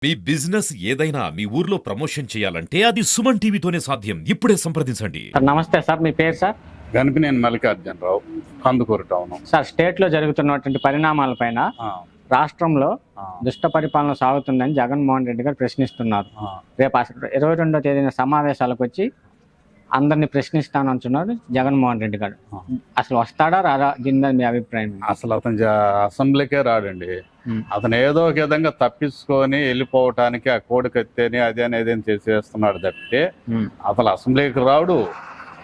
మీ business ఏదైనా మీ ఊర్లో promotion చేయాలంటే అది సుమన్ టీవీతోనే సాధ్యం. ఇప్పుడే సంప్రదించండి. సార్ నమస్తే సార్, మీ పేరు sir? Ganapineni Mallikarjunarao, Kandukur town. Sir, స్టేట్లో జరుగుతున్నటువంటి పరిణామాలపైన రాష్ట్రంలో దుష్ట పరిపాలన సాగుతుందని జగన్మోహన్ రెడ్డి గారు ప్రశ్నిస్తున్నారు. రేపు 22వ తేదీన సమావేశాలకు వచ్చి అందరినీ ప్రశ్నిస్తానంటున్నారు జగన్మోహన్ రెడ్డి గారు. అసలు వస్తాడా రాదా, దీని మీద మీ అభిప్రాయం? అసలు అతను అసెంబ్లీకే రాడండి. అతను ఏదో ఒక విధంగా తప్పించుకొని వెళ్ళిపోవటానికి ఆ కోడికత్తేని అది అనేది చేసేస్తున్నాడు తప్పితే అసలు అసెంబ్లీకి రాడు.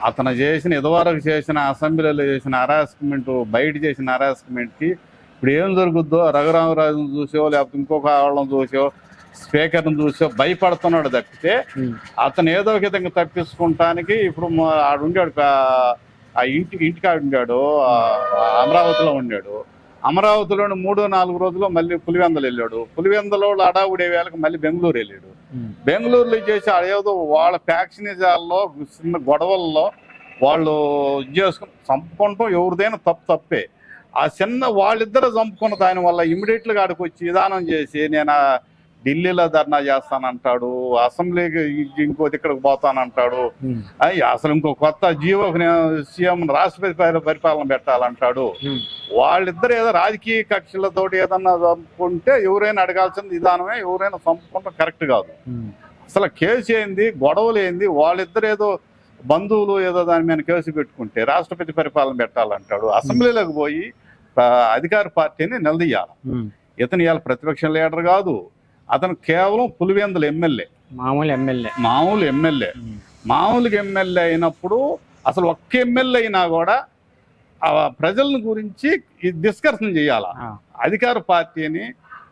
అతను చేసిన ఇదివరకు చేసిన అసెంబ్లీలో చేసిన హరాస్మెంట్, బయట చేసిన హరాస్మెంట్కి ఇప్పుడు ఏం జరుగుద్దో రఘురామరాజును చూసో లేకపోతే ఇంకొక వాళ్ళని చూసో స్పీకర్ను చూసో భయపడుతున్నాడు తప్పితే అతను ఏదో ఒక విధంగా తప్పించుకుంటానికి ఇప్పుడు ఆడుండాడు, ఆ ఇంటికాడు ఉండాడు, అమరావతిలో ఉండాడు. అమరావతిలోని 3-4 రోజుల్లో మళ్ళీ పులివెందలు వెళ్ళాడు. పులివెందలో అడావుడే వేళకు మళ్ళీ బెంగళూరు వెళ్ళాడు. బెంగళూరులో చేసి ఏదో వాళ్ళ ఫ్యాక్షనిజాల్లో చిన్న గొడవల్లో వాళ్ళు చేసుకుని చంపుకుంటాం. ఎవరిదైనా తప్పే. ఆ చిన్న వాళ్ళిద్దరు చంపుకున్న దానివల్ల ఇమ్మీడియట్గా ఆడికి వచ్చి విధానం చేసి నేను ఢిల్లీలో ధర్నా చేస్తానంటాడు, అసెంబ్లీకి ఇంకోటి ఇక్కడికి పోతానంటాడు, అసలు ఇంకో కొత్త జీవోకి సీఎం రాష్ట్రపతి పరిపాలన పెట్టాలంటాడు. వాళ్ళిద్దరు ఏదో రాజకీయ కక్షలతోటి ఏదన్నా చంపుకుంటే ఎవరైనా అడగాల్సిన విధానమే, ఎవరైనా చంపుకుంటాం కరెక్ట్ కాదు. అసలు కేసు ఏంది, గొడవలు ఏంది, వాళ్ళిద్దరు ఏదో బంధువులు ఏదో దాని మీద కేసు పెట్టుకుంటే రాష్ట్రపతి పరిపాలన పెట్టాలంటాడు. అసెంబ్లీలోకి పోయి అధికార పార్టీని నిలదీయాలి. ఇతను ఇవాళ ప్రతిపక్ష లీడర్ కాదు, అతను కేవలం పులివెందుల ఎమ్మెల్యే, మామూలు ఎమ్మెల్యే. మామూలుగా ఎమ్మెల్యే అయినప్పుడు అసలు ఒక్క ఎమ్మెల్యే అయినా కూడా ప్రజల గురించి డిస్కషన్ చేయాలా. అధికార పార్టీని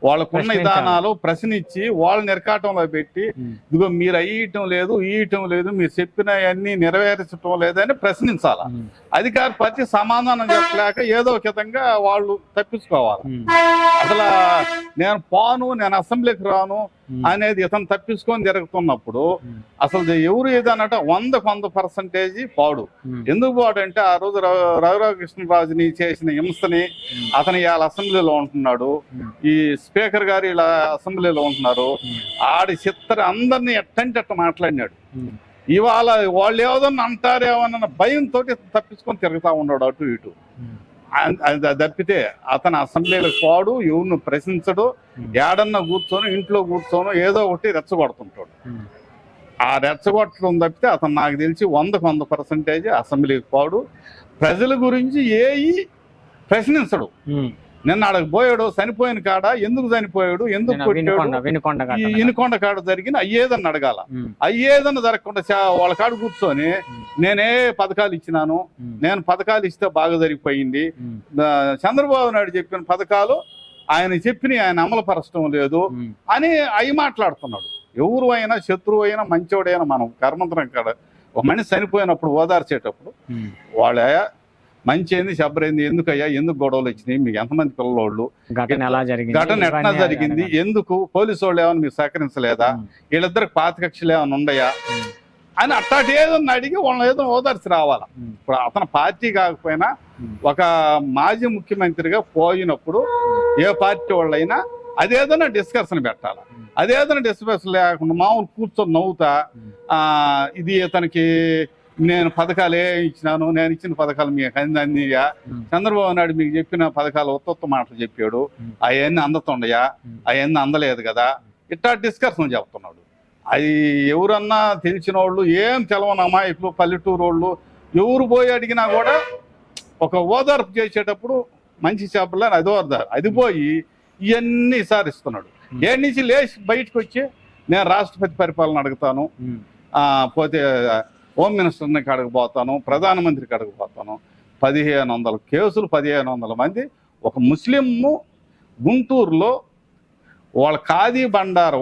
వాళ్ళకున్న విధానాలు ప్రశ్నించి వాళ్ళని నిర్కాటంలో పెట్టి ఇదిగో మీరు అయ్యటం లేదు, ఇయ్యటం లేదు, మీరు చెప్పినవన్నీ నెరవేర్చడం లేదని ప్రశ్నించాలా. అధికార పార్టీ సమాధానం చెప్పలేక ఏదో ఒక విధంగా వాళ్ళు తప్పించుకోవాలి. అసలు నేను అసెంబ్లీకి రాను అనేది ఇతను తప్పించుకొని జరుగుతున్నప్పుడు అసలు ఎవరు ఏదన్నట్టు 100% పాడు. ఎందుకు పాడు అంటే ఆ రోజు రఘురామకృష్ణరాజుని చేసిన హింసని అతను ఇవాళ అసెంబ్లీలో ఉంటున్నాడు, ఈ స్పీకర్ గారు ఇలా అసెంబ్లీలో ఉంటున్నారు. ఆడి చిత్ర అందరినీ ఎట్టంటే అట్ట మాట్లాడినాడు. ఇవాళ వాళ్ళు ఏదన్నా అంటారేమన్న భయంతో తప్పించుకొని తిరుగుతూ ఉన్నాడు అటు ఇటు. తప్పితే అతను అసెంబ్లీలకు పోడు, ఎవరిని ప్రశ్నించడు, ఏడన్నా కూర్చొని ఇంట్లో కూర్చొని ఏదో ఒకటి రెచ్చగొడుతుంటాడు. ఆ రెచ్చగొట్టడం తప్పితే అతను నాకు తెలిసి 100% అసెంబ్లీకి పోడు, ప్రజల గురించి ప్రశ్నించడు. నిన్న ఆడకు పోయాడు, చనిపోయిన కాడ ఎందుకు చనిపోయాడు, ఎందుకు కొట్టాడు, ఇనుకొండ కాడ జరిగిన అయ్యేదన్న అడగాల. అయ్యేదన్న జరగకుండా వాళ్ళ కాడ కూర్చొని నేనే పథకాలు ఇచ్చినాను, నేను పథకాలు ఇస్తే బాగా జరిగిపోయింది, చంద్రబాబు నాయుడు చెప్పిన పథకాలు ఆయన అమలుపరచడం లేదు అని అవి మాట్లాడుతున్నాడు. ఎవరు అయినా శత్రువు అయినా మంచివాడైనా మనం కర్మంతరం కాడ ఒక మనిషి చనిపోయినప్పుడు ఓదార్చేటప్పుడు వాళ్ళ మంచి ఏంది శబరైంది, ఎందుకయ్యా, ఎందుకు గొడవలు వచ్చినాయి, మీకు ఎంతమంది పిల్లలు, ఘటన ఎట్లా జరిగింది, ఎందుకు పోలీసు వాళ్ళు ఏమైనా మీరు సహకరించలేదా, వీళ్ళిద్దరికి పాత కక్షలు ఏమైనా ఉన్నాయా అని అట్టాటి ఏదన్నా అడిగి వాళ్ళని ఏదో ఓదార్చి రావాలా. ఇప్పుడు అతను పార్టీ కాకపోయినా ఒక మాజీ ముఖ్యమంత్రిగా పోయినప్పుడు ఏ పార్టీ వాళ్ళైనా అదేదైనా డిస్కషన్ పెట్టాలి. అదేదైనా డిస్కషన్ లేకుండా మామూలు కూర్చొని నవ్వుతా ఇది ఇతనికి నేను పథకాలే ఇచ్చినాను, నేను ఇచ్చిన పథకాలు మీకు అందియా, చంద్రబాబు నాయుడు మీకు చెప్పిన పథకాలు ఉత్త మాటలు చెప్పాడు, అవన్నీ అందుతుండయా, అవన్నీ అందలేదు కదా, ఇట్లా డిస్కషన్ చెప్తున్నాడు. అది ఎవరన్నా తెలిసిన వాళ్ళు, ఏం తెలవని అమాయకులు, పల్లెటూరు వాళ్ళు ఎవరు పోయి అడిగినా కూడా ఒక ఓదార్పు చేసేటప్పుడు మంచి చేపలని అది ఓదారు, అది పోయి ఇవన్నీ విసారిస్తున్నాడు. ఏడు నుంచి లేచి బయటకు వచ్చి నేను రాష్ట్రపతి పరిపాలన అడుగుతాను, పోతే హోమ్ మినిస్టర్ని కాడకు పోతాను, ప్రధానమంత్రి కాడకు పోతాను. 1500 కేసులు, 1500 మంది. ఒక ముస్లింను గుంటూరులో వాళ్ళ ఖాదీ బండారు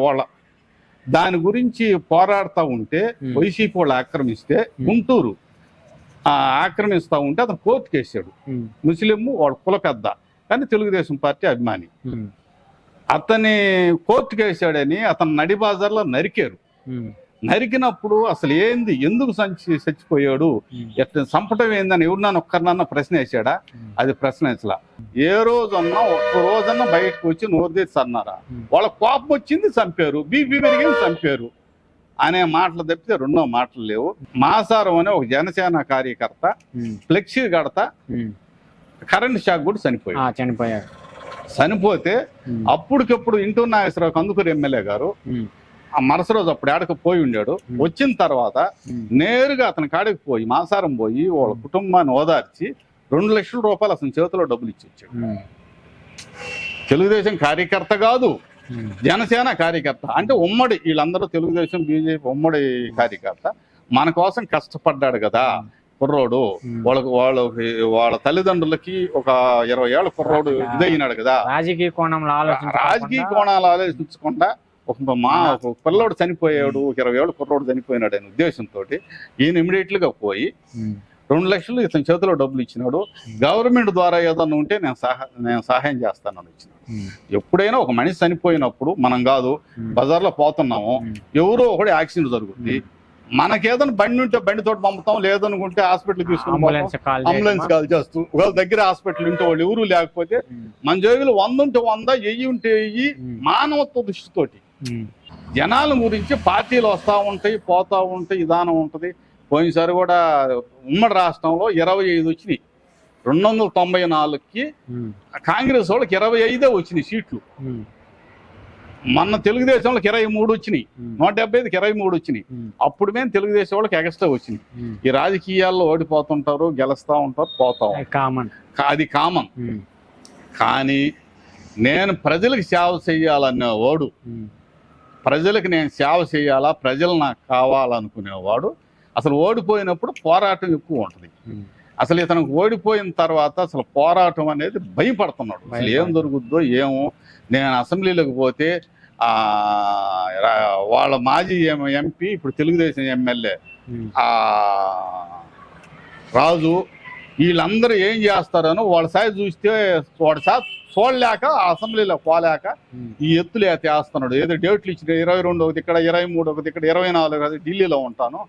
దాని గురించి పోరాడుతూ ఉంటే వైసీపీ వాళ్ళు ఆక్రమిస్తే గుంటూరు ఆక్రమిస్తూ ఉంటే అతను కోర్టుకు వేసాడు. ముస్లిం వాళ్ళ కుల పెద్ద కానీ తెలుగుదేశం పార్టీ అభిమాని. అతని కోర్టుకు వేసాడని అతను నడి బజార్లో నరికారు. నరికినప్పుడు అసలు ఏంది, ఎందుకు చచ్చిపోయాడు, ఎట్లా చంపటం ఏందని ఎవరినన్నా ఒక్కరినన్నా ప్రశ్న వేసాడా? అది ప్రశ్నించలా. ఏ రోజన్నా ఒక్క రోజన్నా బయటకు వచ్చి నోరు తెచ్చి అన్నారా? వాళ్ళ కోపం వచ్చింది చంపారు, బీపీ పెరిగింది చంపారు అనే మాటలు తప్పితే రెండో మాటలు లేవు. మాసారం అనే ఒక జనసేన కార్యకర్త ఫ్లెక్సీ కడతా కరెంట్ షాక్ కూడా చనిపోయారు. చనిపోతే అప్పటికప్పుడు ఇంటూరు నాగేశ్వరరావు కందుకూరు ఎమ్మెల్యే గారు ఆ మరుసటి రోజు అప్పుడు ఏడకు పోయి ఉండాడు. వచ్చిన తర్వాత నేరుగా అతని కాడికి పోయి మాసారం పోయి వాళ్ళ కుటుంబాన్ని ఓదార్చి 2 లక్షల రూపాయలు అతని చేతిలో డబ్బులు ఇచ్చి వచ్చాడు. తెలుగుదేశం కార్యకర్త కాదు, జనసేన కార్యకర్త. అంటే ఉమ్మడి వీళ్ళందరూ తెలుగుదేశం బీజేపీ ఉమ్మడి కార్యకర్త. మన కోసం కష్టపడ్డాడు కదా కుర్రోడు. వాళ్ళ తల్లిదండ్రులకి ఒక 20 ఏళ్ళ కుర్రోడు ఇదయినాడు కదా. రాజకీయ కోణాలు ఆలోచించకుండా ఒక పిల్లోడు చనిపోయాడు, 20 ఏళ్ళ కుర్రోడు చనిపోయినాడు అనే ఉద్దేశంతో ఈయన ఇమీడియట్ గా పోయి 2 లక్షలు ఇతని చేతిలో డబ్బులు ఇచ్చినాడు. గవర్నమెంట్ ద్వారా ఏదన్నా ఉంటే నేను సహాయం చేస్తానని ఇచ్చినాడు. ఎప్పుడైనా ఒక మనిషి చనిపోయినప్పుడు మనం కాదు బజార్లో పోతున్నాము, ఎవరో ఒకటి యాక్సిడెంట్ జరుగుతుంది, మనకేదైనా బండి ఉంటే బండితో పంపుతాం, లేదనుకుంటే హాస్పిటల్ తీసుకుని అంబులెన్స్ కాల్ చేస్తూ ఒకవేళ దగ్గర హాస్పిటల్ ఉంటే వాళ్ళు ఎవరు లేకపోతే మన జోగులు 100 ఉంటే 100, 1000 ఉంటే 1000 మానవత్వ దృష్టితోటి జనాల గురించి పార్టీలు వస్తూ ఉంటాయి పోతూ ఉంటాయి, విధానం ఉంటుంది. పోయినసారి కూడా ఉమ్మడి రాష్ట్రంలో 25 వచ్చినాయి, 294కి కాంగ్రెస్ వాళ్ళకి 25 వచ్చినాయి సీట్లు. మొన్న తెలుగుదేశంలోకి 23 వచ్చినాయి, 175కి 23 వచ్చినాయి. అప్పుడు మేము తెలుగుదేశం వాళ్ళకి ఎక్స్ట్రా వచ్చినాయి. ఈ రాజకీయాల్లో ఓడిపోతుంటారు, గెలుస్తూ ఉంటారు, పోతా ఉంటారు, అది కామన్. కానీ నేను ప్రజలకు సేవ చేయాలనేవాడు, ప్రజలకు నేను సేవ చేయాలా, ప్రజలు నాకు కావాలనుకునేవాడు అసలు ఓడిపోయినప్పుడు పోరాటం ఎక్కువ ఉంటుంది. అసలు ఇతనికి ఓడిపోయిన తర్వాత అసలు పోరాటం అనేది భయపడుతున్నాడు. అసలు ఏం దొరుకుద్దో ఏమో. నేను అసెంబ్లీలోకి పోతే వాళ్ళ మాజీ ఎంపీ ఇప్పుడు తెలుగుదేశం ఎమ్మెల్యే రాజు వీళ్ళందరూ ఏం చేస్తారనో వాళ్ళ సాయి చూస్తే వాడి సార్ చూడలేక అసెంబ్లీలో పోలేక ఈ ఎత్తులు వేస్తున్నాడు. ఏదో డేట్లు ఇచ్చిన 22 ఒకటి ఇక్కడ, 23 ఒకటి ఇక్కడ, 24 ఢిల్లీలో ఉంటాను.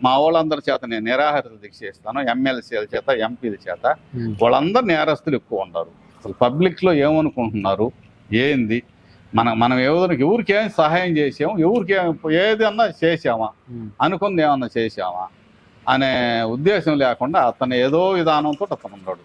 మా వాళ్ళందరి చేత నేను నిరాహార దీక్ష చేస్తాను, ఎమ్మెల్సీల చేత, ఎంపీల చేత. వాళ్ళందరూ నేరస్తులు ఎక్కువ ఉంటారు. అసలు పబ్లిక్ లో ఏమనుకుంటున్నారు, ఏంది, మనం ఎవరికి ఏం సహాయం చేసాము, ఎవరికి ఏదన్నా చేసామా, అనుకుంది ఏమన్నా చేసామా అనే ఉద్దేశం లేకుండా అతను ఏదో విధానంతో అతను ఉన్నాడు.